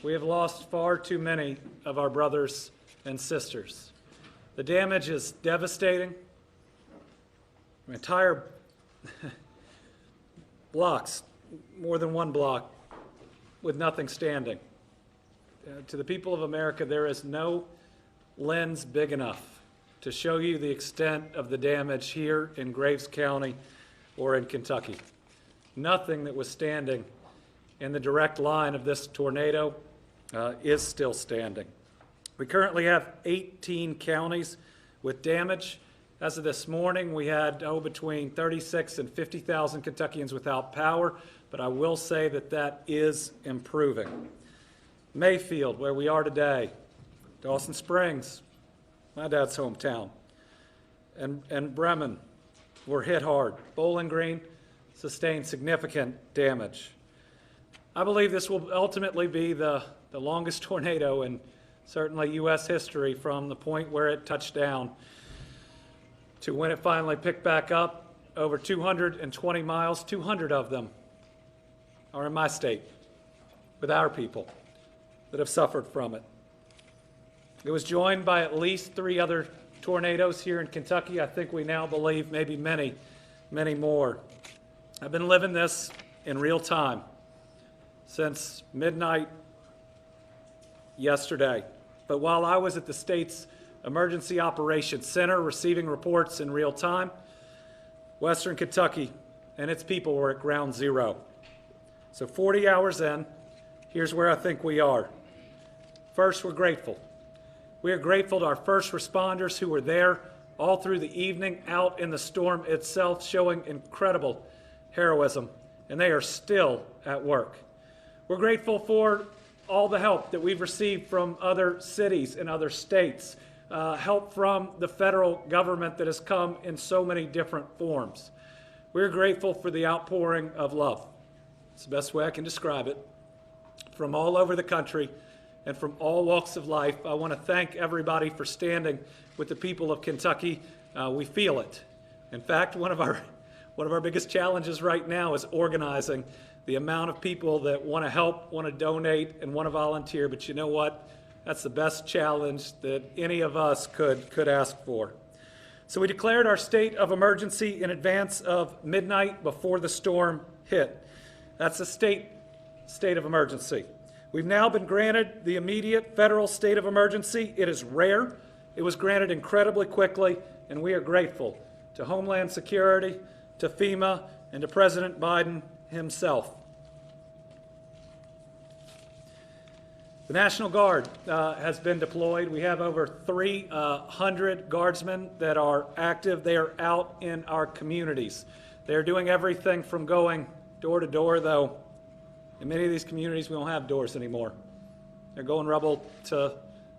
We have lost far too many of our brothers and sisters. The damage is devastating. Entire blocks, more than one block, with nothing standing. To the people of America, there is no lens big enough to show you the extent of the damage here in Graves County or in Kentucky. Nothing that was standing in the direct line of this tornado is still standing. We currently have 18 counties with damage. As of this morning, we had between 36 and 50,000 Kentuckians without power, but I will say that that is improving. Mayfield, where we are today, Dawson Springs, my dad's hometown, and Bremen were hit hard. Bowling Green sustained significant damage. I believe this will ultimately be the longest tornado in certainly U.S. history, from the point where it touched down to when it finally picked back up. Over 220 miles, 200 of them are in my state with our people that have suffered from it. It was joined by at least 3 other tornadoes here in Kentucky. I think we now believe maybe many, many more. I've been living this in real time since midnight yesterday. But while I was at the state's Emergency Operations Center receiving reports in real time, Western Kentucky and its people were at ground zero. So 40 hours in, here's where I think we are. First, we're grateful. We are grateful to our first responders who were there all through the evening, out in the storm itself, showing incredible heroism, and they are still at work. We're grateful for all the help that we've received from other cities and other states, help from the federal government that has come in so many different forms. We're grateful for the outpouring of love. It's the best way I can describe it. From all over the country and from all walks of life, I want to thank everybody for standing with the people of Kentucky. We feel it. In fact, one of our biggest challenges right now is organizing the amount of people that want to help, want to donate, and want to volunteer. But you know what? That's the best challenge that any of us could ask for. So we declared our state of emergency in advance of midnight before the storm hit. That's a state of emergency. We've now been granted the immediate federal state of emergency. It is rare. It was granted incredibly quickly, and we are grateful to Homeland Security, to FEMA, and to President Biden himself. The National Guard has been deployed. We have over 300 guardsmen that are active. They are out in our communities. They are doing everything from going door to door, though in many of these communities we don't have doors anymore. They're going rubble to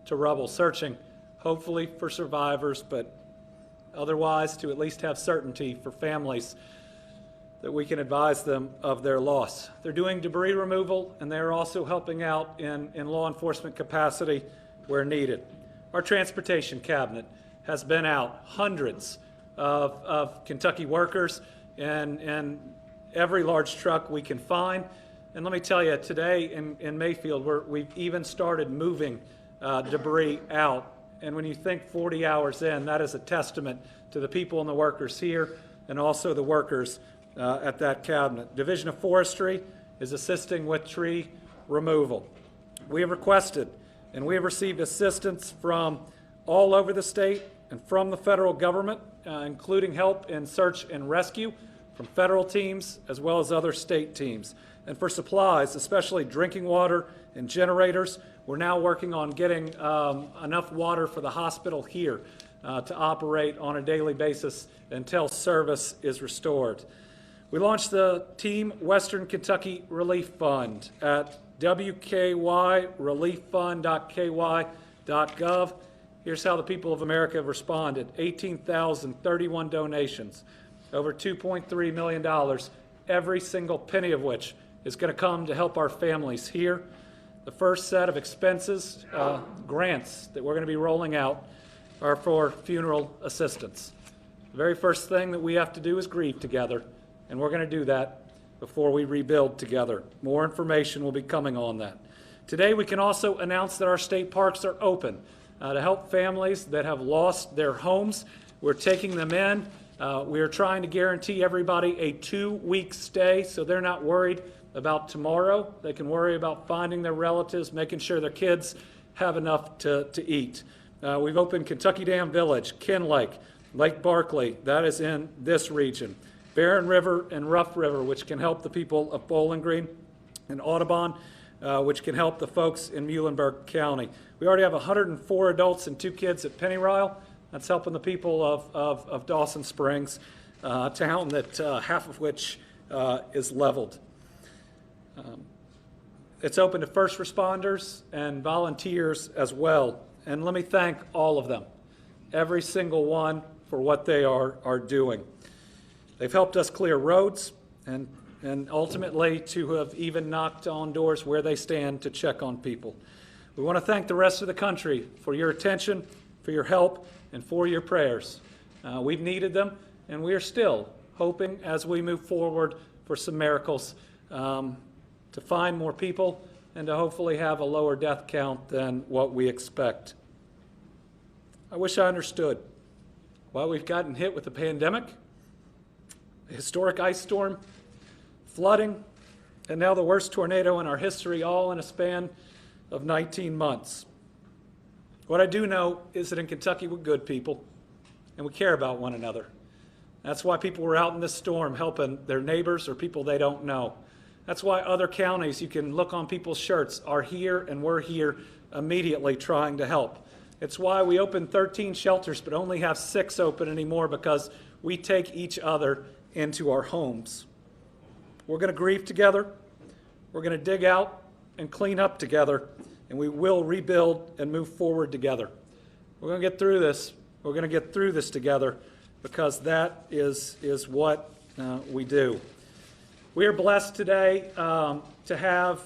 rubble, searching hopefully for survivors, but otherwise to at least have certainty for families that we can advise them of their loss. They're doing debris removal, and they're also helping out in law enforcement capacity where needed. Our transportation cabinet has been out, hundreds of Kentucky workers in every large truck we can find. And let me tell you, today in Mayfield, we've even started moving debris out. And when you think 40 hours in, that is a testament to the people and the workers here, and also the workers at that cabinet. Division of Forestry is assisting with tree removal. We have requested and we have received assistance from all over the state and from the federal government, including help in search and rescue from federal teams as well as other state teams. And for supplies, especially drinking water and generators, we're now working on getting enough water for the hospital here to operate on a daily basis until service is restored. We launched the Team Western Kentucky Relief Fund at wkyrelieffund.ky.gov. Here's how the people of America have responded. 18,031 donations, over $2.3 million, every single penny of which is going to come to help our families here. The first set of expenses, grants that we're going to be rolling out are for funeral assistance. The very first thing that we have to do is grieve together, and we're going to do that before we rebuild together. More information will be coming on that. Today, we can also announce that our state parks are open to help families that have lost their homes. We're taking them in. We are trying to guarantee everybody a 2-week stay so they're not worried about tomorrow. They can worry about finding their relatives, making sure their kids have enough to eat. We've opened Kentucky Dam Village, Ken Lake, Lake Barkley, that is in this region, Barren River and Rough River, which can help the people of Bowling Green, and Audubon, which can help the folks in Muhlenberg County. We already have 104 adults and 2 kids at Pennyrile. That's helping the people of Dawson Springs, a town that half of which is leveled. It's open to first responders and volunteers as well. And let me thank all of them, every single one, for what they are doing. They've helped us clear roads and ultimately to have even knocked on doors where they stand to check on people. We want to thank the rest of the country for your attention, for your help, and for your prayers. We've needed them, and we are still hoping as we move forward for some miracles to find more people and to hopefully have a lower death count than what we expect. I wish I understood why we've gotten hit with the pandemic, a historic ice storm, flooding, and now the worst tornado in our history, all in a span of 19 months. What I do know is that in Kentucky we're good people, and we care about one another. That's why people were out in this storm helping their neighbors or people they don't know. That's why other counties, you can look on people's shirts, are here, and we're here immediately trying to help. It's why we opened 13 shelters but only have 6 open anymore, because we take each other into our homes. We're going to grieve together. We're going to dig out and clean up together, and we will rebuild and move forward together. We're going to get through this. We're going to get through this together, because that is what we do. We are blessed today to have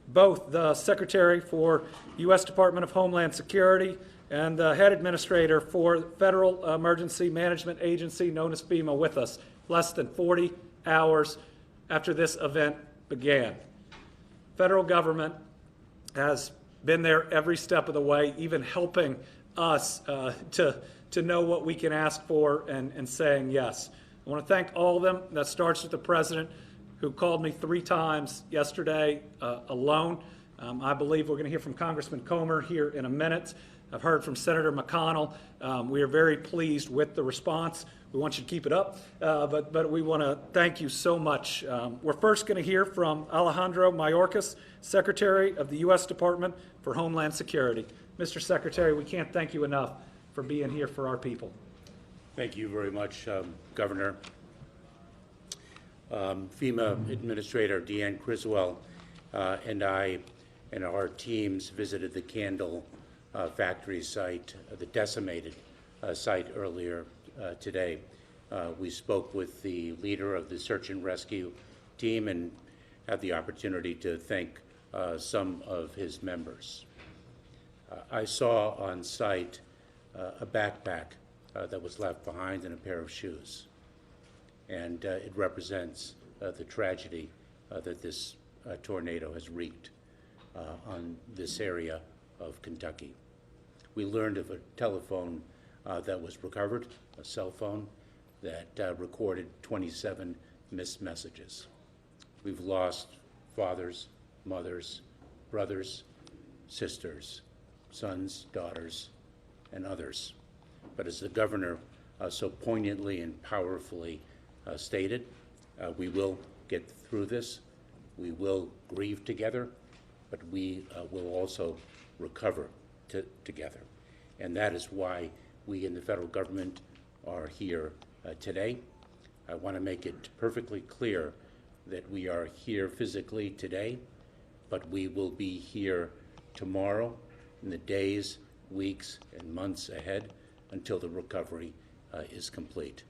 both the Secretary for U.S. Department of Homeland Security and the head administrator for the Federal Emergency Management Agency, known as Fema, with us less than 40 hours after this event began. Federal government has been there every step of the way, even helping us to know what we can ask for and saying yes. I want to thank all of them. That starts with the President, who called me 3 times yesterday alone. I believe we're going to hear from Congressman Comer here in a minute. I've heard from Senator McConnell. We are very pleased with the response. We want you to keep it up, but we want to thank you so much. We're first going to hear from Alejandro Mayorkas, Secretary of the U.S. Department for Homeland Security. Mr. Secretary, we can't thank you enough for being here for our people. Thank you very much, Governor. FEMA Administrator Deanne Criswell and I and our teams visited the Candle factory site, the decimated site earlier today. We spoke with the leader of the search and rescue team and had the opportunity to thank some of his members. I saw on site a backpack that was left behind and a pair of shoes. And it represents the tragedy that this tornado has wreaked on this area of Kentucky. We learned of a telephone that was recovered, a cell phone that recorded 27 missed messages. We've lost fathers, mothers, brothers, sisters, sons, daughters, and others. But as the governor so poignantly and powerfully stated, we will get through this. We will grieve together, but we will also recover together. And that is why we in the federal government are here today. I want to make it perfectly clear that we are here physically today, but we will be here tomorrow, in the days, weeks, and months ahead until the recovery is complete.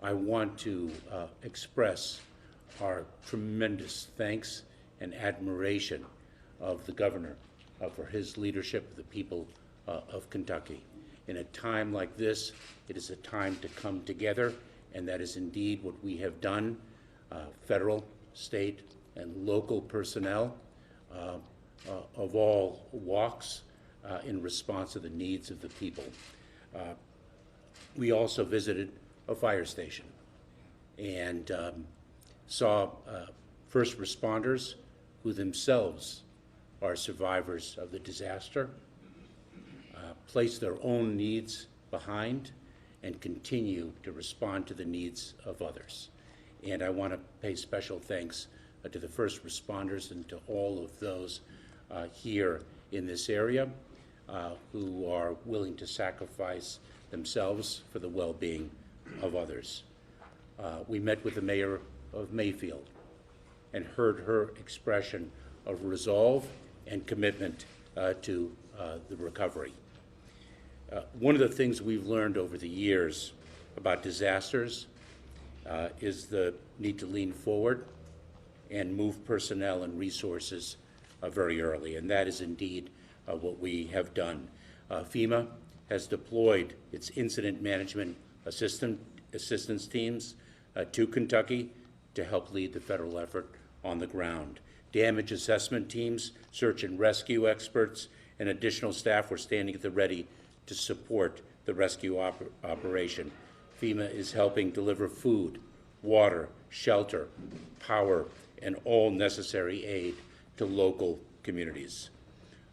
I want to express our tremendous thanks and admiration of the governor for his leadership of the people of Kentucky. In a time like this, it is a time to come together, and that is indeed what we have done. Federal, state, and local personnel of all walks in response to the needs of the people. We also visited a fire station and saw first responders who themselves are survivors of the disaster, place their own needs behind, and continue to respond to the needs of others. And I want to pay special thanks to the first responders and to all of those here in this area who are willing to sacrifice themselves for the well-being of others. We met with the mayor of Mayfield and heard her expression of resolve and commitment to the recovery. One of the things we've learned over the years about disasters is the need to lean forward and move personnel and resources very early, and that is indeed what we have done. FEMA has deployed its incident management assistance teams to Kentucky to help lead the federal effort on the ground. Damage assessment teams, search and rescue experts, and additional staff were standing at the ready to support the rescue operation. FEMA is helping deliver food, water, shelter, power, and all necessary aid to local communities.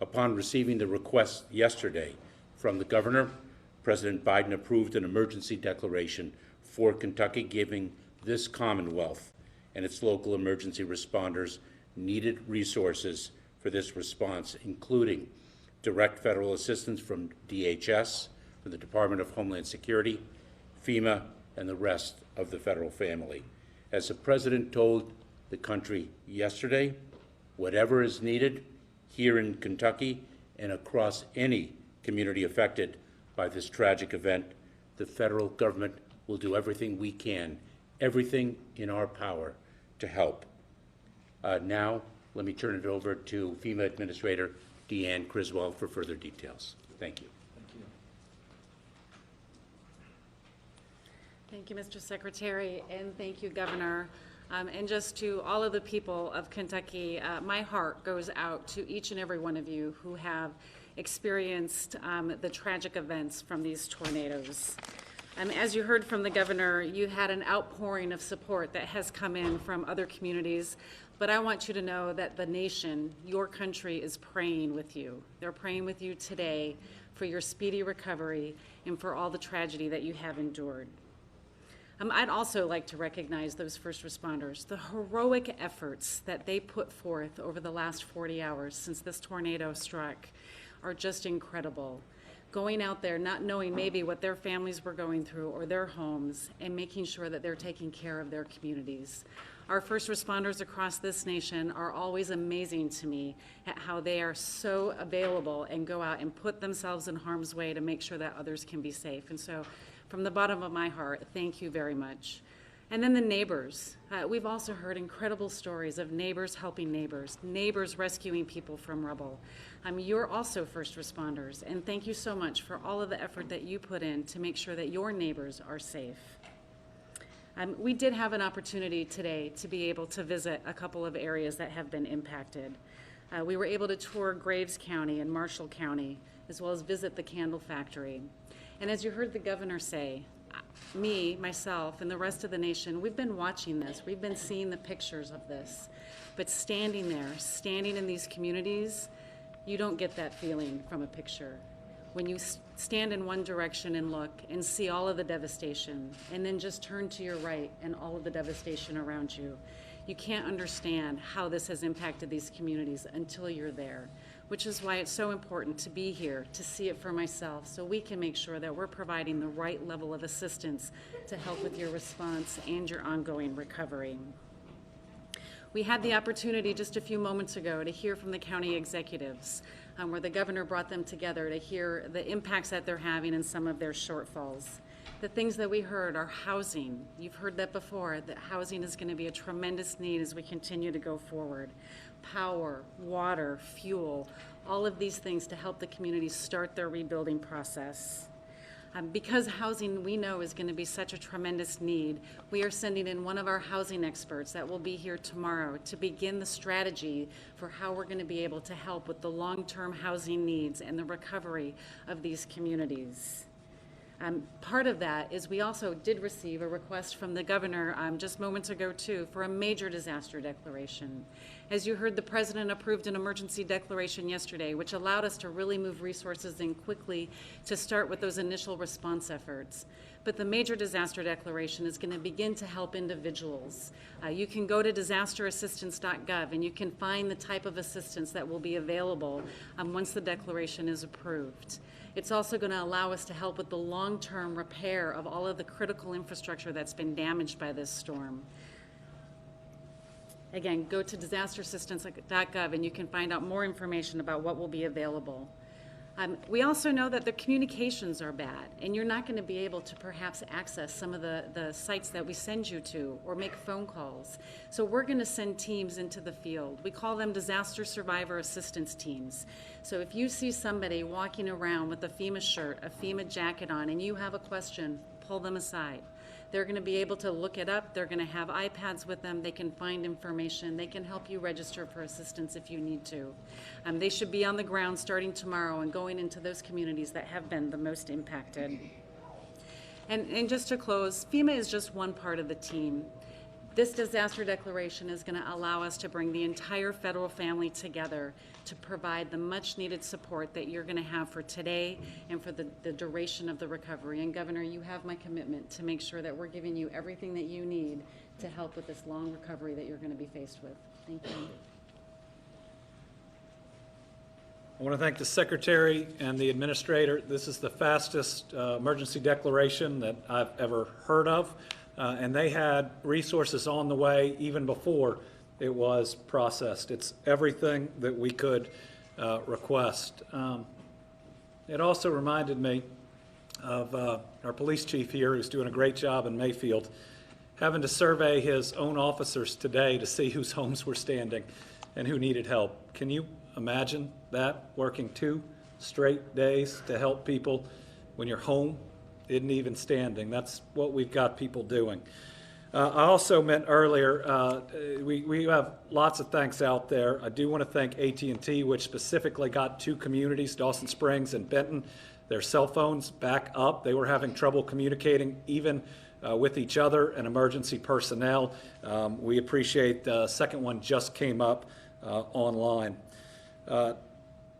Upon receiving the request yesterday from the governor, President Biden approved an emergency declaration for Kentucky, giving this Commonwealth and its local emergency responders needed resources for this response, including direct federal assistance from DHS, from the Department of Homeland Security, FEMA, and the rest of the federal family. As the President told the country yesterday, whatever is needed here in Kentucky and across any community affected by this tragic event, the federal government will do everything we can, everything in our power to help. Now, let me turn it over to FEMA Administrator Deanne Criswell for further details. Thank you. Thank you, Mr. Secretary, and thank you, Governor. And just to all of the people of Kentucky, my heart goes out to each and every one of you who have experienced the tragic events from these tornadoes. As you heard from the governor, you had an outpouring of support that has come in from other communities, but I want you to know that the nation, your country, is praying with you. They're praying with you today for your speedy recovery and for all the tragedy that you have endured. I'd also like to recognize those first responders, the heroic efforts that they put forth over the last 40 hours since this tornado struck are just incredible. Going out there, not knowing maybe what their families were going through or their homes, and making sure that they're taking care of their communities. Our first responders across this nation are always amazing to me at how they are so available and go out and put themselves in harm's way to make sure that others can be safe. And so, from the bottom of my heart, thank you very much. And then the neighbors. We've also heard incredible stories of neighbors helping neighbors, neighbors rescuing people from rubble. You're also first responders, and thank you so much for all of the effort that you put in to make sure that your neighbors are safe. We did have an opportunity today to be able to visit a couple of areas that have been impacted. We were able to tour Graves County and Marshall County, as well as visit the candle factory. And as you heard the governor say, me, myself, and the rest of the nation, we've been watching this. We've been seeing the pictures of this. But standing there, standing in these communities, you don't get that feeling from a picture. When you stand in one direction and look and see all of the devastation, and then just turn to your right and all of the devastation around you, you can't understand how this has impacted these communities until you're there, which is why it's so important to be here, to see it for myself, so we can make sure that we're providing the right level of assistance to help with your response and your ongoing recovery. We had the opportunity just a few moments ago to hear from the county executives, where the governor brought them together to hear the impacts that they're having and some of their shortfalls. The things that we heard are housing. You've heard that before, that housing is going to be a tremendous need as we continue to go forward. Power, water, fuel, all of these things to help the community start their rebuilding process. Because housing, we know, is going to be such a tremendous need, we are sending in one of our housing experts that will be here tomorrow to begin the strategy for how we're going to be able to help with the long-term housing needs and the recovery of these communities. Part of that is we also did receive a request from the governor just moments ago too for a major disaster declaration. As you heard, the president approved an emergency declaration yesterday, which allowed us to really move resources in quickly to start with those initial response efforts. But the major disaster declaration is going to begin to help individuals. You can go to disasterassistance.gov and you can find the type of assistance that will be available once the declaration is approved. It's also going to allow us to help with the long-term repair of all of the critical infrastructure that's been damaged by this storm. Again, go to disasterassistance.gov and you can find out more information about what will be available. We also know that the communications are bad, and you're not going to be able to perhaps access some of the sites that we send you to or make phone calls. So we're going to send teams into the field. We call them disaster survivor assistance teams. So if you see somebody walking around with a FEMA shirt, a FEMA jacket on, and you have a question, pull them aside. They're going to be able to look it up. They're going to have iPads with them. They can find information. They can help you register for assistance if you need to. They should be on the ground starting tomorrow and going into those communities that have been the most impacted. And just to close, FEMA is just one part of the team. This disaster declaration is going to allow us to bring the entire federal family together to provide the much needed support that you're going to have for today and for the duration of the recovery. And Governor, you have my commitment to make sure that we're giving you everything that you need to help with this long recovery that you're going to be faced with. Thank you. I want to thank the Secretary and the Administrator. This is the fastest emergency declaration that I've ever heard of. And they had resources on the way even before it was processed. It's everything that we could request. It also reminded me of our police chief here, who's doing a great job in Mayfield, having to survey his own officers today to see whose homes were standing and who needed help. Can you imagine that, working 2 straight days to help people when your home isn't even standing? That's what we've got people doing. I also meant earlier, we have lots of thanks out there. I do want to thank AT&T, which specifically got 2 communities, Dawson Springs and Benton, their cell phones back up. They were having trouble communicating even with each other and emergency personnel. We appreciate the second one just came up online.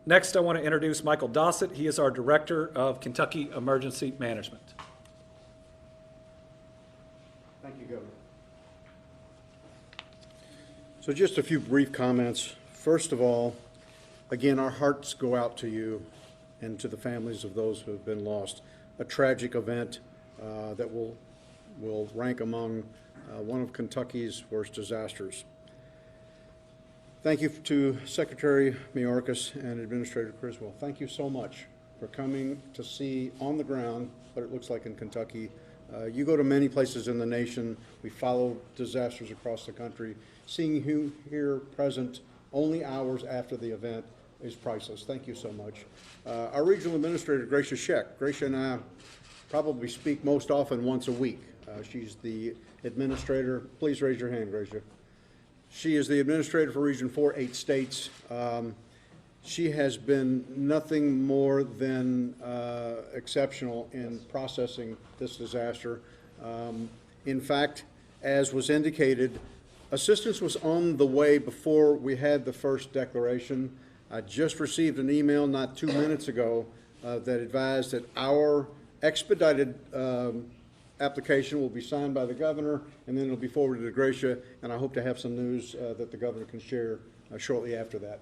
Next, I want to introduce Michael Dossett. He is our Director of Kentucky Emergency Management. Thank you, Governor. So just a few brief comments. First of all, again, our hearts go out to you and to the families of those who have been lost. A tragic event that will rank among one of Kentucky's worst disasters. Thank you to Secretary Mayorkas and Administrator Criswell. Thank you so much for coming to see on the ground what it looks like in Kentucky. You go to many places in the nation. We follow disasters across the country. Seeing you here present only hours after the event is priceless. Thank you so much. Our Regional Administrator, Gracia Scheck. Gracia and I probably speak most often once a week. She's the administrator. Please raise your hand, Gracia. She is the administrator for Region 4, 8 states. She has been nothing more than exceptional in processing this disaster. In fact, as was indicated, assistance was on the way before we had the first declaration. I just received an email not 2 minutes ago that advised that our expedited application will be signed by the governor, and then it'll be forwarded to Gracia, and I hope to have some news that the governor can share shortly after that.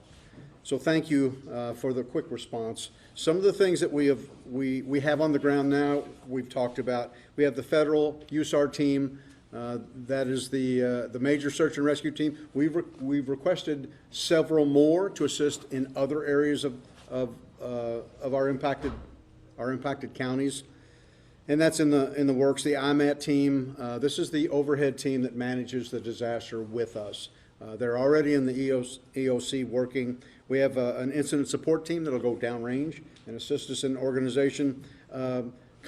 So thank you for the quick response. Some of the things that we have on the ground now, we've talked about. We have the federal USAR team. That is the major search and rescue team. We've requested several more to assist in other areas of our impacted counties. And that's in the works. The IMAT team, this is the overhead team that manages the disaster with us. They're already in the EOC working. We have an incident support team that'll go downrange and assist us in organization.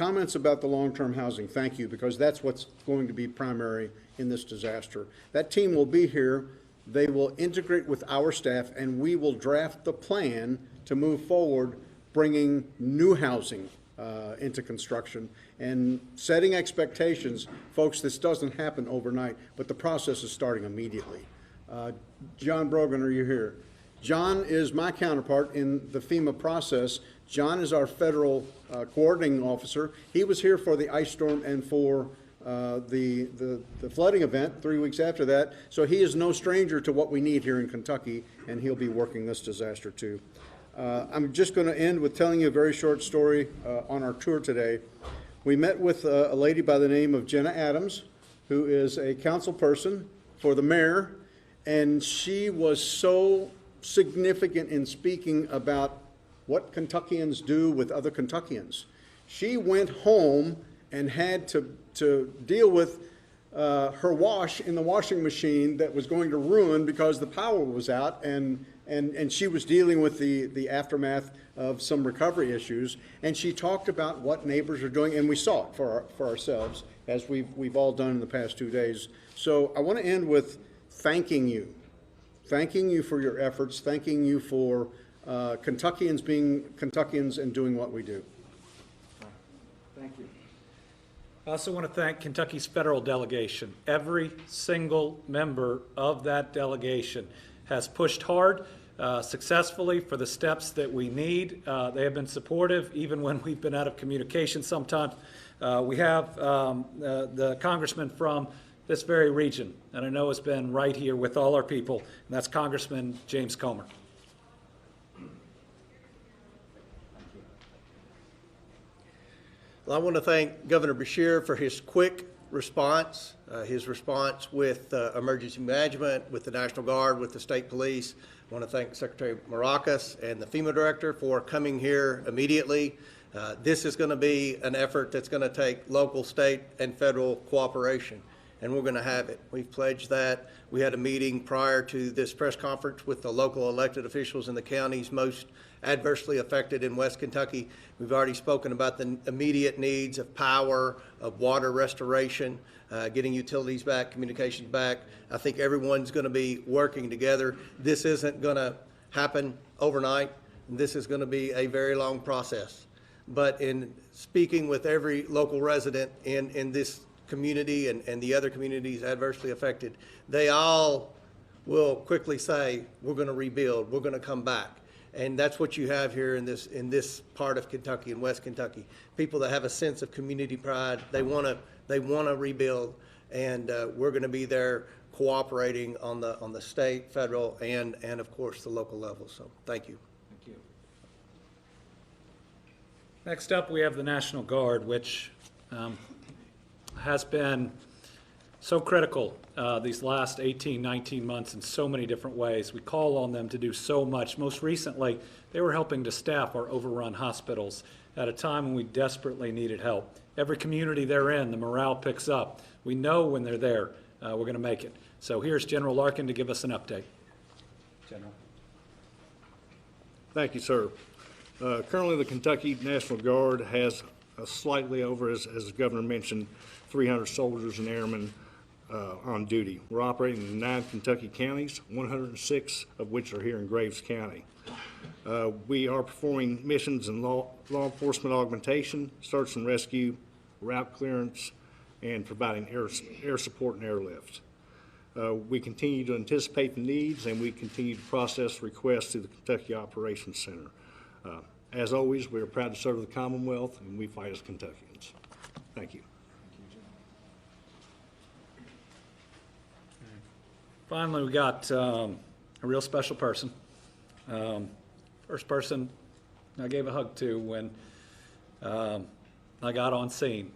comments about the long-term housing, thank you, because that's what's going to be primary in this disaster. That team will be here. They will integrate with our staff, and we will draft the plan to move forward, bringing new housing into construction and setting expectations. Folks, this doesn't happen overnight, but the process is starting immediately. John Brogan, are you here? John is my counterpart in the FEMA process. John is our federal coordinating officer. He was here for the ice storm and for the flooding event 3 weeks after that. So he is no stranger to what we need here in Kentucky, and he'll be working this disaster too. I'm just going to end with telling you a very short story on our tour today. We met with a lady by the name of Jenna Adams, who is a council person for the mayor, and she was so significant in speaking about what Kentuckians do with other Kentuckians. She went home and had to deal with her wash in the washing machine that was going to ruin because the power was out, and she was dealing with the aftermath of some recovery issues, and she talked about what neighbors are doing, and we saw it for ourselves, as we've all done in the past 2 days. So I want to end with thanking you for your efforts, thanking you for Kentuckians being Kentuckians and doing what we do. Thank you. I also want to thank Kentucky's federal delegation. Every single member of that delegation has pushed hard, successfully for the steps that we need. They have been supportive even when we've been out of communication sometimes. We have the congressman from this very region, and I know has been right here with all our people, and that's Congressman James Comer. Well, I want to thank Governor Beshear for his quick response with emergency management, with the National Guard, with the state police. I want to thank Secretary Mayorkas and the FEMA director for coming here immediately. This is going to be an effort that's going to take local, state, and federal cooperation, and we're going to have it. We've pledged that. We had a meeting prior to this press conference with the local elected officials in the counties most adversely affected in West Kentucky. We've already spoken about the immediate needs of power, of water restoration, getting utilities back, communications back. I think everyone's going to be working together. This isn't going to happen overnight. This is going to be a very long process. But in speaking with every local resident in this community and the other communities adversely affected, they all will quickly say, we're going to rebuild, we're going to come back. And that's what you have here in this part of Kentucky, in West Kentucky. People that have a sense of community pride, they want to rebuild, and we're going to be there cooperating on the state, federal, and of course the local level. So thank you. Thank you. Next up, we have the National Guard, which has been so critical these last 18, 19 months in so many different ways. We call on them to do so much. Most recently, they were helping to staff our overrun hospitals at a time when we desperately needed help. Every community they're in, the morale picks up. We know when they're there, we're going to make it. So here's General Larkin to give us an update. General. Thank you, sir. Currently, the Kentucky National Guard has slightly over, as the governor mentioned, 300 soldiers and airmen on duty. We're operating in 9 Kentucky counties, 106 of which are here in Graves County. We are performing missions in law enforcement augmentation, search and rescue, route clearance, and providing air support and airlift. We continue to anticipate the needs, and we continue to process requests through the Kentucky Operations Center. As always, we are proud to serve the Commonwealth, and we fight as Kentuckians. Thank you. Finally, we got a real special person. First person I gave a hug to when I got on scene.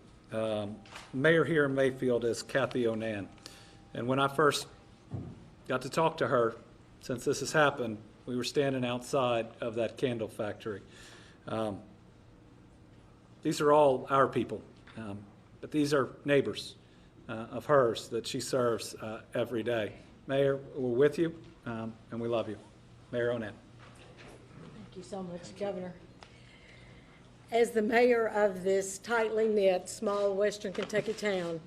Mayor here in Mayfield is Kathy Onan. And when I first got to talk to her, since this has happened, we were standing outside of that candle factory. These are all our people, but these are neighbors of hers that she serves every day. Mayor, we're with you, and we love you. Mayor Onan. Thank you so much, Governor. As the mayor of this tightly knit, small western Kentucky town,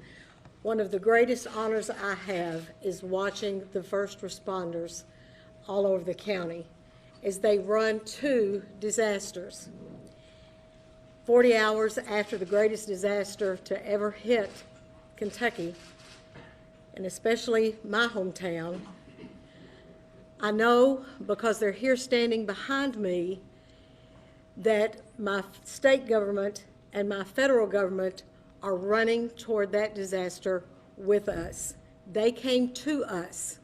one of the greatest honors I have is watching the first responders all over the county as they run to disasters. 40 hours after the greatest disaster to ever hit Kentucky, and especially my hometown, I know, because they're here standing behind me, that my state government and my federal government are running toward that disaster with us. They came to us.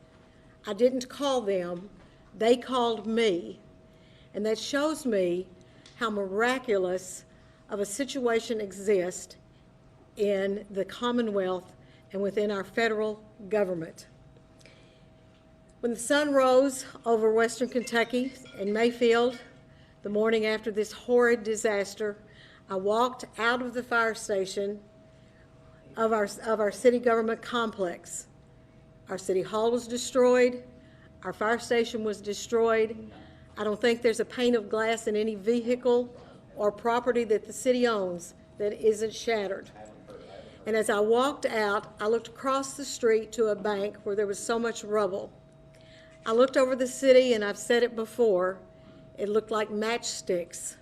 I didn't call them, they called me. And that shows me how miraculous of a situation exists in the Commonwealth and within our federal government. When the sun rose over western Kentucky in Mayfield, the morning after this horrid disaster, I walked out of the fire station of our city government complex. Our city hall was destroyed. Our fire station was destroyed. I don't think there's a pane of glass in any vehicle or property that the city owns that isn't shattered. And as I walked out, I looked across the street to a bank where there was so much rubble. I looked over the city, and I've said it before, it looked like matchsticks.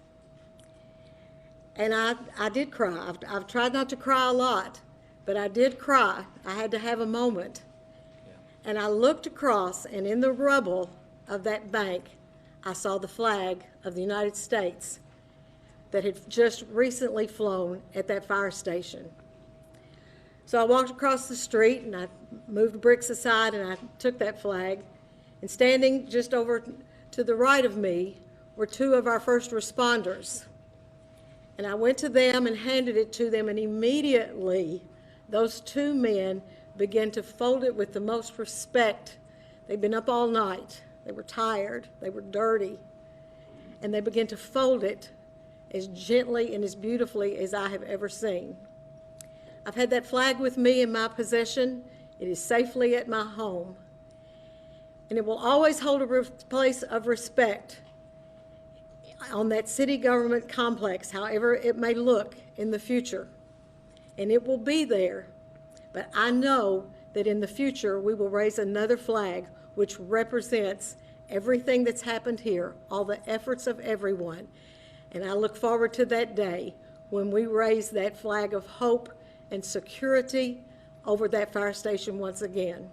And I did cry. I've tried not to cry a lot, but I did cry. I had to have a moment. And I looked across, and in the rubble of that bank, I saw the flag of the United States that had just recently flown at that fire station. So I walked across the street, and I moved bricks aside, and I took that flag. And standing just over to the right of me were two of our first responders. And I went to them and handed it to them, and immediately those two men began to fold it with the most respect. They'd been up all night. They were tired. They were dirty. And they began to fold it as gently and as beautifully as I have ever seen. I've had that flag with me in my possession. It is safely at my home. And it will always hold a place of respect on that city government complex, however it may look in the future. And it will be there. But I know that in the future we will raise another flag which represents everything that's happened here, all the efforts of everyone. And I look forward to that day when we raise that flag of hope and security over that fire station once again.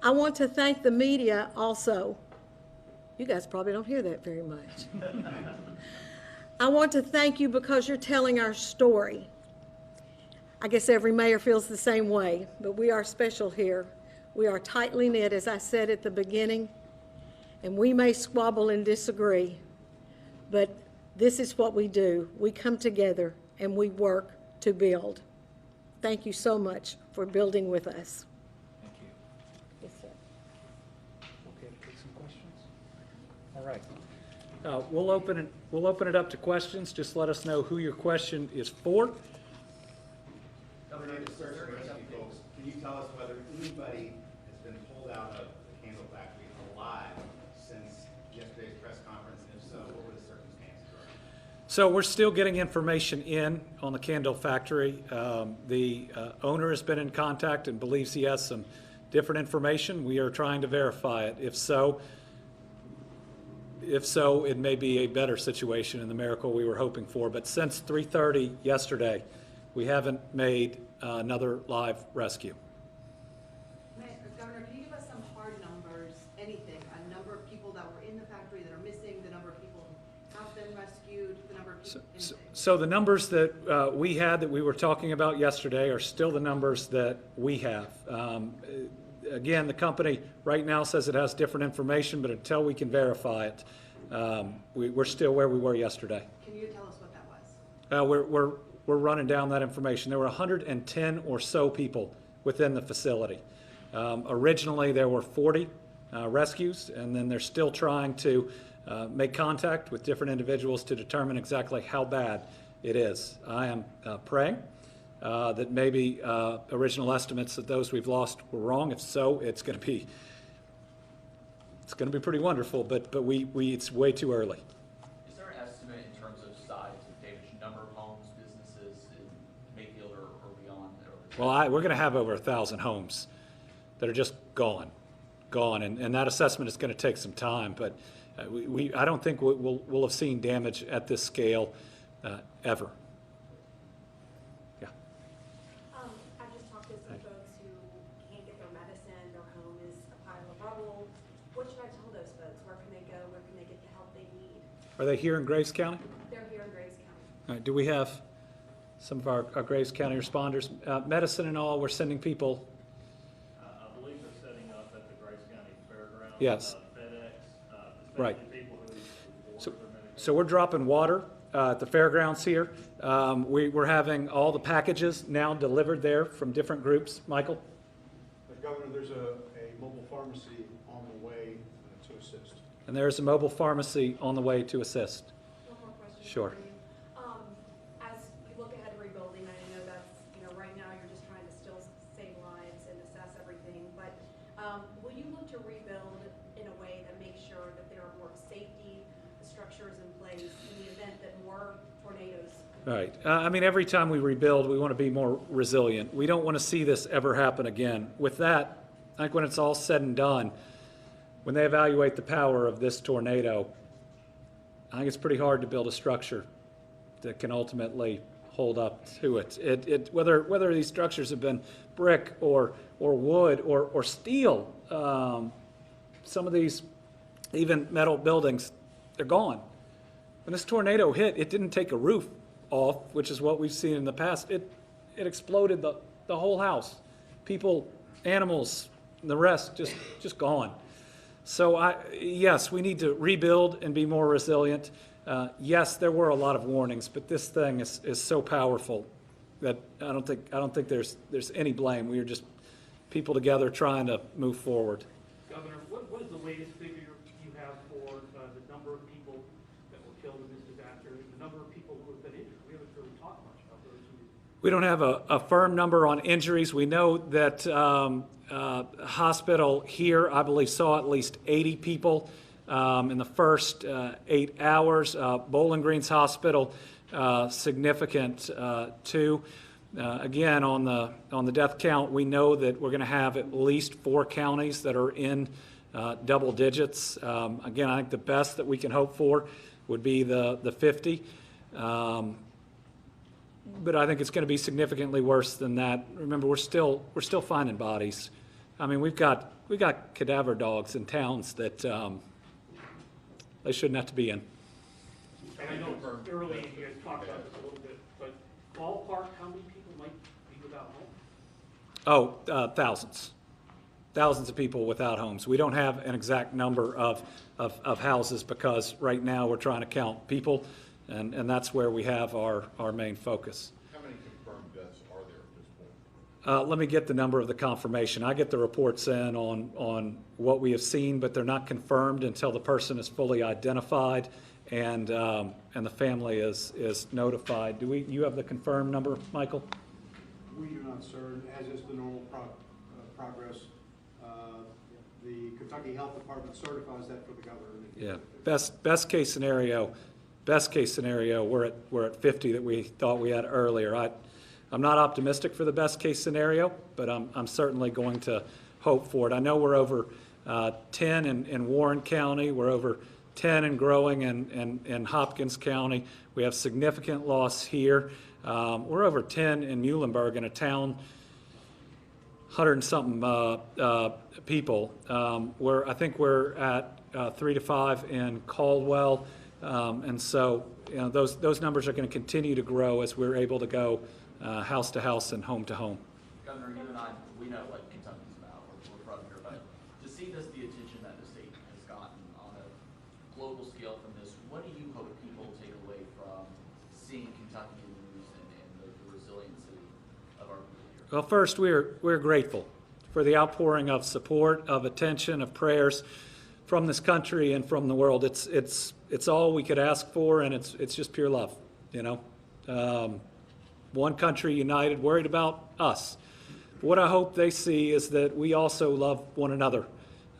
I want to thank the media also. You guys probably don't hear that very much. I want to thank you because you're telling our story. I guess every mayor feels the same way, but we are special here. We are tightly knit, as I said at the beginning, and we may squabble and disagree, but this is what we do. We come together and we work to build. Thank you so much for building with us. Thank you. Yes, sir. Okay, take some questions? All right. We'll open it up to questions. Just let us know who your question is for. Governor, to search and rescue folks, can you tell us whether anybody has been pulled out of the candle factory alive since yesterday's press conference? And if so, what were the circumstances? So we're still getting information in on the candle factory. The owner has been in contact and believes he has some different information. We are trying to verify it. If so, it may be a better situation and the miracle we were hoping for. But since 3:30 yesterday, we haven't made another live rescue. Governor, can you give us some hard numbers, anything, a number of people that were in the factory that are missing, the number of people who have been rescued, the number of people, anything? So the numbers that we had that we were talking about yesterday are still the numbers that we have. Again, the company right now says it has different information, but until we can verify it, we're still where we were yesterday. Can you tell us what that was? We're running down that information. There were 110 or so people within the facility. Originally, there were 40 rescues, and then they're still trying to make contact with different individuals to determine exactly how bad it is. I am praying that maybe original estimates that those we've lost were wrong. If so, it's going to be pretty wonderful, but it's way too early. Is there an estimate in terms of size of damage number of homes, businesses in Mayfield or beyond? Well, we're going to have over 1,000 homes that are just gone, and that assessment is going to take some time. But I don't think we'll have seen damage at this scale ever. Yeah. I've just talked to some folks who can't get their medicine. Their home is a pile of rubble. What should I tell those folks? Where can they go? Where can they get the help they need? Are they here in Graves County? They're here in Graves County. All right, do we have some of our Graves County responders? Medicine and all, we're sending people. I believe they're setting up at the Graves County Fairgrounds. Yes. FedEx, Right. especially people who So, order them. so we're dropping water at the fairgrounds here. We're having all the packages now delivered there from different groups. Michael? Governor, there's a mobile pharmacy on the way to assist. And there's a mobile pharmacy on the way to assist. One more question. Sure. for you. As you look ahead to rebuilding, I know that's, right now you're just trying to still save lives and assess everything, but will you look to rebuild in a way that makes sure that there are more safety structures in place in the event that more tornadoes? Right. I mean, every time we rebuild, we want to be more resilient. We don't want to see this ever happen again. With that, I think when it's all said and done, when they evaluate the power of this tornado, I think it's pretty hard to build a structure that can ultimately hold up to it. Whether these structures have been brick or wood or steel, some of these even metal buildings, they're gone. When this tornado hit, it didn't take a roof off, which is what we've seen in the past. It exploded the whole house. People, animals, the rest just gone. So yes, we need to rebuild and be more resilient. Yes, there were a lot of warnings, but this thing is so powerful that I don't think there's any blame. We are just people together trying to move forward. Governor, what is the latest figure you have for the number of people that were killed in this disaster, and the number of people who have been injured? We haven't really talked much about those who. We don't have a firm number on injuries. We know that hospital here, I believe, saw at least 80 people in the first 8 hours. Bowling Green's hospital, significant too. Again, on the death count, we know that we're going to have at least 4 counties that are in double digits. Again, I think the best that we can hope for would be the 50. But I think it's going to be significantly worse than that. Remember, we're still finding bodies. I mean, we've got cadaver dogs in towns that they shouldn't have to be in. And I know it's early, and you guys talked about this a little bit, but ballpark, how many people might be without homes? Oh, thousands of people without homes. We don't have an exact number of houses because right now we're trying to count people, and that's where we have our main focus. How many confirmed deaths are there at this point? Let me get the number of the confirmation. I get the reports in on what we have seen, but they're not confirmed until the person is fully identified and the family is notified. You have the confirmed number, Michael? We do not, sir, as is the normal progress. The Kentucky Health Department certifies that for the governor. Yeah, best case scenario, we're at 50 that we thought we had earlier. I'm not optimistic for the best case scenario, but I'm certainly going to hope for it. I know we're over 10 in Warren County. We're over 10 and growing in Hopkins County. We have significant loss here. We're over 10 in Muhlenberg, in a town, 100 and something people. I think we're at 3 to 5 in Caldwell. And so, those numbers are going to continue to grow as we're able to go house to house and home to home. Governor, you and I, we know what Kentucky's about. We're from here, but to see the attention that the state has gotten on a global scale from this, what do you hope people take away from seeing Kentucky in the news and the resiliency of our people here? Well, first, we're grateful for the outpouring of support, of attention, of prayers from this country and from the world. It's all we could ask for, and it's just pure love, One country united, worried about us. What I hope they see is that we also love one another.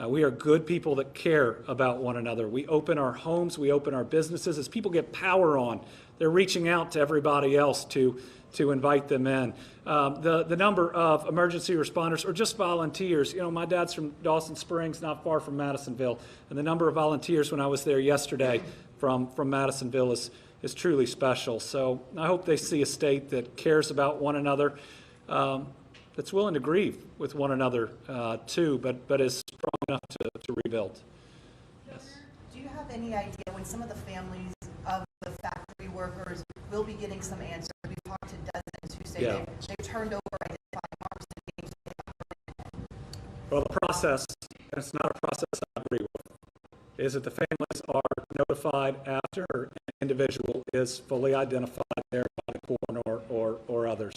We are good people that care about one another. We open our homes, we open our businesses. As people get power on, they're reaching out to everybody else to invite them in. The number of emergency responders or just volunteers, my dad's from Dawson Springs, not far from Madisonville, and the number of volunteers when I was there yesterday from Madisonville is truly special. So I hope they see a state that cares about one another, that's willing to grieve with one another too, but is strong enough to rebuild. Yes. Do you have any idea when some of the families of the factory workers will be getting some answers? We've talked to dozens who say they've turned over identified marks and names. Well, the process, and it's not a process I agree with, is that the families are notified after an individual is fully identified there by the coroner or others.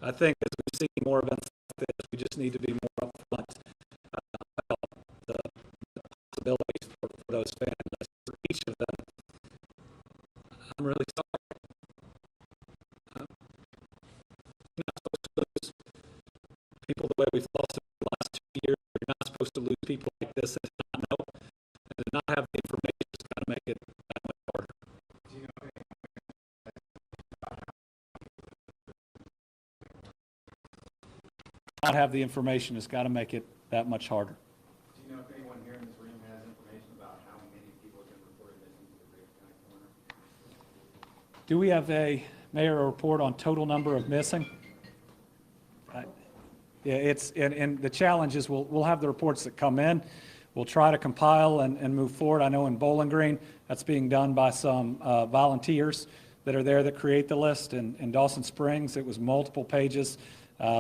I think as we see more events like this, we just need to be more upfront about the possibilities for those families. For each of them, I'm really sorry. You're not supposed to lose people the way we've lost them in the last 2 years. You're not supposed to lose people like this and not know. And to not have the information is going to make it that much harder. Not have the information has got to make it that much harder. Do you know if anyone here in this room has information about how many people have been reported missing to the Griggs County coroner? Do we have a mayor report on total number of missing? Yeah, and the challenge is we'll have the reports that come in. We'll try to compile and move forward. I know in Bowling Green, that's being done by some volunteers that are there that create the list. In Dawson Springs, it was multiple pages,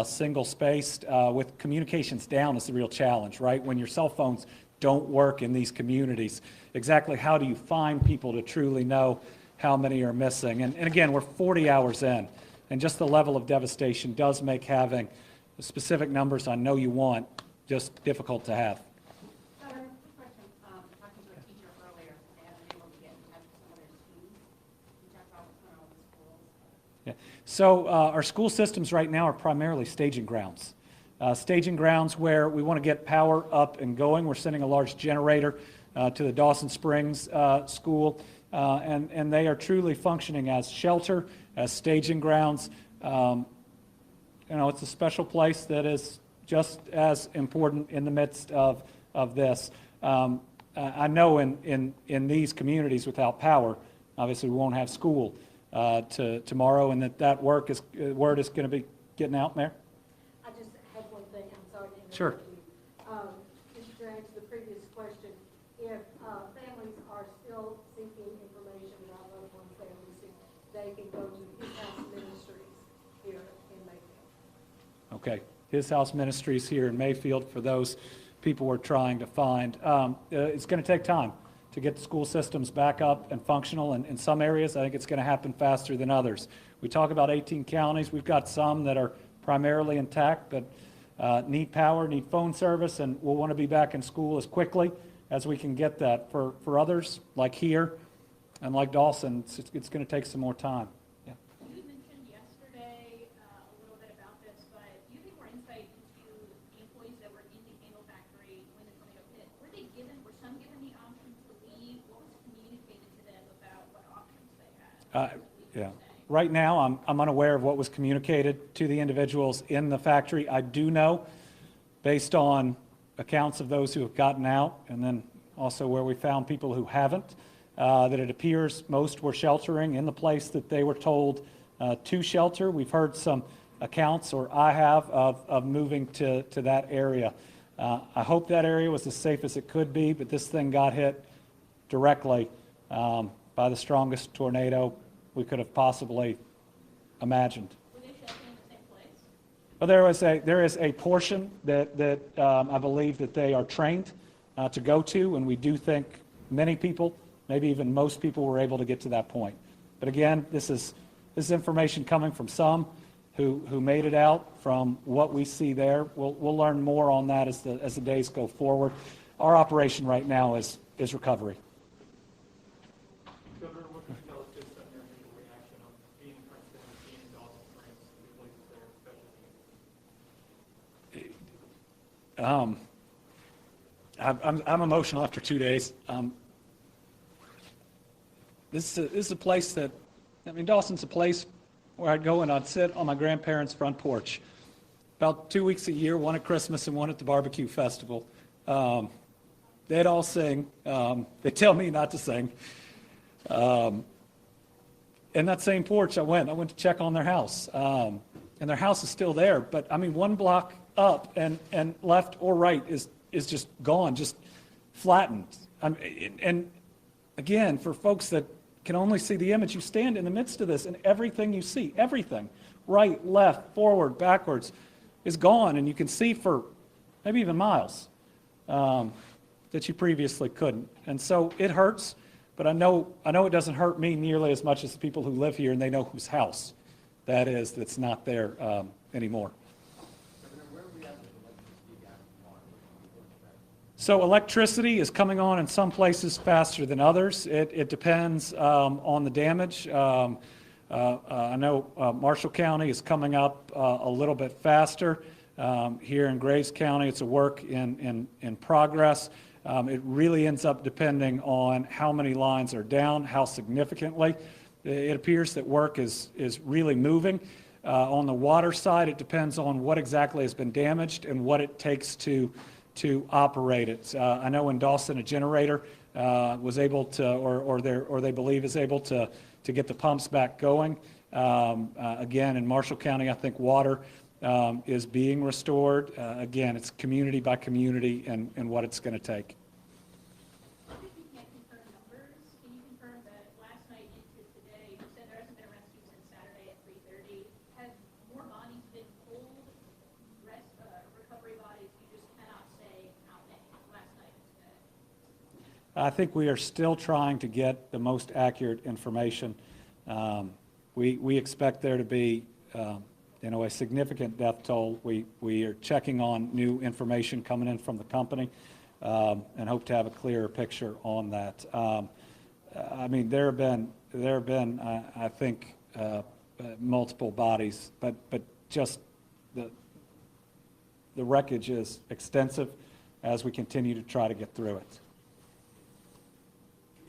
single-spaced. With communications down is the real challenge, right? When your cell phones don't work in these communities, exactly how do you find people to truly know how many are missing? And again, we're 40 hours in, and just the level of devastation does make having the specific numbers I know you want just difficult to have. Quick question. Talking to a teacher earlier, they haven't been able to get in touch with some of their students. Can you talk about what's going on with the schools? Yeah. So our school systems right now are primarily staging grounds. Staging grounds where we want to get power up and going. We're sending a large generator to the Dawson Springs school, and they are truly functioning as shelter, as staging grounds. It's a special place that is just as important in the midst of this. I know in these communities without power, obviously we won't have school tomorrow, and that word is going to be getting out there. I just had one thing, I'm sorry to interrupt you. Sure. Just to answer the previous question, if families are still seeking information about loved ones they are missing, they can go to His House Ministries here in Mayfield. Okay. His House Ministries here in Mayfield for those people we're trying to find. It's going to take time to get the school systems back up and functional. And in some areas, I think it's going to happen faster than others. We talk about 18 counties. We've got some that are primarily intact, but need power, need phone service, and we'll want to be back in school as quickly as we can get that. For others, like here and like Dawson, it's going to take some more time. Yeah. You mentioned yesterday a little bit about this, but you have more insight into the employees that were in the candle factory when the tornado hit. Were some given the option to leave? What was communicated to them about what options they had? Yeah. Right now, I'm unaware of what was communicated to the individuals in the factory. I do know, based on accounts of those who have gotten out, and then also where we found people who haven't, that it appears most were sheltering in the place that they were told to shelter. We've heard some accounts, or I have, of moving to that area. I hope that area was as safe as it could be, but this thing got hit directly by the strongest tornado we could have possibly imagined. Were they sheltering in the same place? Well, there is a portion that I believe that they are trained to go to, and we do think many people, maybe even most people, were able to get to that point. But again, this is information coming from some who made it out. From what we see there, we'll learn more on that as the days go forward. Our operation right now is recovery. Governor, what can you tell us based on your initial reaction of being in Princeton and being in Dawson Springs, the places that are especially I'm emotional after 2 days. This is a place that, I mean, Dawson's a place where I'd go and I'd sit on my grandparents' front porch about 2 weeks a year, one at Christmas and one at the barbecue festival. They'd all sing. They tell me not to sing. And that same porch I went to check on their house. And their house is still there, but I mean, one block up and left or right is just gone, just flattened. And again, for folks that can only see the image, you stand in the midst of this and everything you see, everything, right, left, forward, backwards, is gone, and you can see for maybe even miles that you previously couldn't. And so it hurts, but I know it doesn't hurt me nearly as much as the people who live here and they know whose house that is that's not there anymore. So electricity is coming on in some places faster than others. It depends on the damage. I know Marshall County is coming up a little bit faster. Here in Graves County, it's a work in progress. It really ends up depending on how many lines are down, how significantly. It appears that work is really moving. On the water side, it depends on what exactly has been damaged and what it takes to operate it. I know in Dossett, a generator was able to, or they believe is able to get the pumps back going. Again, in Marshall County, I think water is being restored. Again, it's community by community and what it's going to take. I think you can't confirm numbers. Can you confirm that last night into today, you said there hasn't been a rescue since Saturday at 3:30. Have more bodies been pulled? Recovery bodies, you just cannot say how many last night and today. I think we are still trying to get the most accurate information. We expect there to be a significant death toll. We are checking on new information coming in from the company and hope to have a clearer picture on that. I mean, there have been I think multiple bodies, but just the wreckage is extensive as we continue to try to get through it.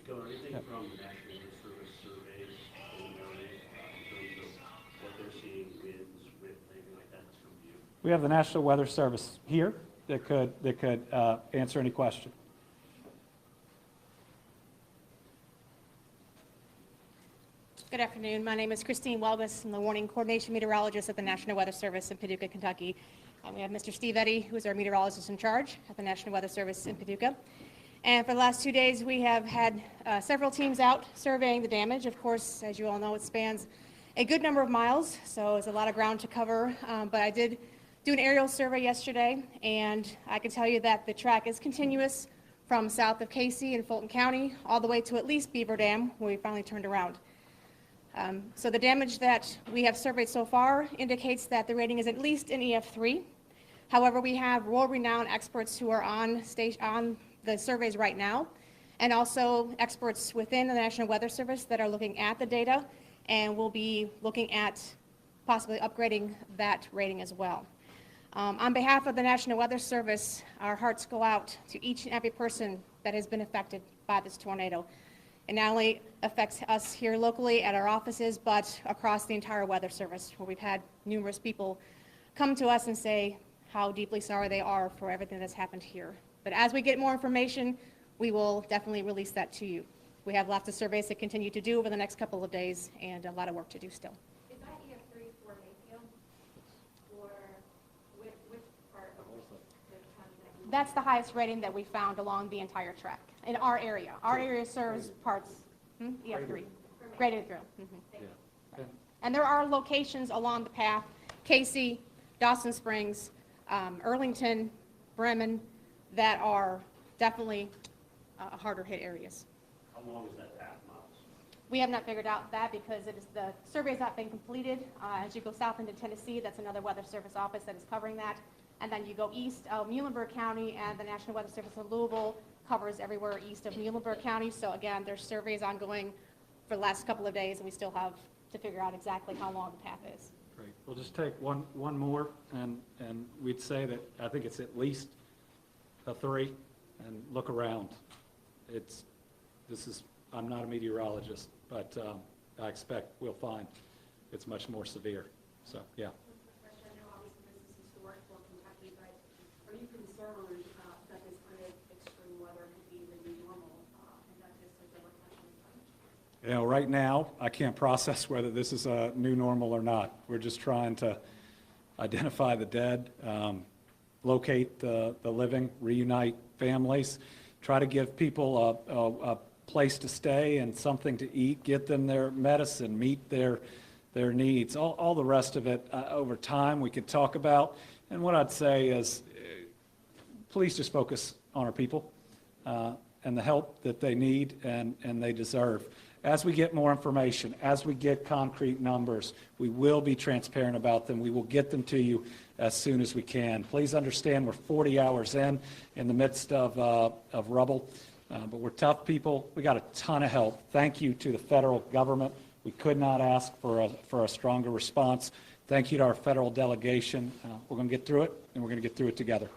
Governor, anything from the National Weather Service surveys that we noted in terms of what they're seeing, winds, anything like that that's from you? We have the National Weather Service here that could answer any question. Good afternoon. My name is Christine Welbus. I'm the warning coordination meteorologist at the National Weather Service in Paducah, Kentucky. We have Mr. Steve Eddy, who is our meteorologist in charge at the National Weather Service in Paducah. And for the last 2 days, we have had several teams out surveying the damage. Of course, as you all know, it spans a good number of miles, so it's a lot of ground to cover. But I did do an aerial survey yesterday, and I can tell you that the track is continuous from south of Casey in Fulton County all the way to at least Beaver Dam, where we finally turned around. So the damage that we have surveyed so far indicates that the rating is at least an EF3. However, we have world-renowned experts who are on the surveys right now, and also experts within the National Weather Service that are looking at the data, and will be looking at possibly upgrading that rating as well. On behalf of the National Weather Service, our hearts go out to each and every person that has been affected by this tornado. It not only affects us here locally at our offices, but across the entire Weather Service, where we've had numerous people come to us and say how deeply sorry they are for everything that's happened here. But as we get more information, we will definitely release that to you. We have lots of surveys to continue to do over the next couple of days, and a lot of work to do still. Is that EF3 for Mayfield? Or which part of the county that you? That's the highest rating that we found along the entire track in our area. Our area serves parts, EF3, graded through. Right. And there are locations along the path, Casey, Dawson Springs, Earlington, Bremen, that are definitely harder hit areas. How long is that path, miles? We have not figured out that because the survey has not been completed. As you go south into Tennessee, that's another Weather Service office that is covering that. And then you go east of Muhlenberg County, and the National Weather Service in Louisville covers everywhere east of Muhlenberg County. So again, there's surveys ongoing for the last couple of days, and we still have to figure out exactly how long the path is. Great. We'll just take one more, and we'd say that I think it's at least a 3. and look around. I'm not a meteorologist, but I expect we'll find it's much more severe. So, yeah. I know obviously this is historic for Kentucky, but are you concerned that this kind of extreme weather could be the new normal and that this is a recession? Right now, I can't process whether this is a new normal or not. We're just trying to identify the dead, locate the living, reunite families, try to give people a place to stay and something to eat, get them their medicine, meet their needs. All the rest of it over time we could talk about. And what I'd say is please just focus on our people and the help that they need and they deserve. As we get more information, as we get concrete numbers, we will be transparent about them. We will get them to you as soon as we can. Please understand we're 40 hours in the midst of rubble, but we're tough people. We got a ton of help. Thank you to the federal government. We could not ask for a stronger response. Thank you to our federal delegation. We're going to get through it, and we're going to get through it together.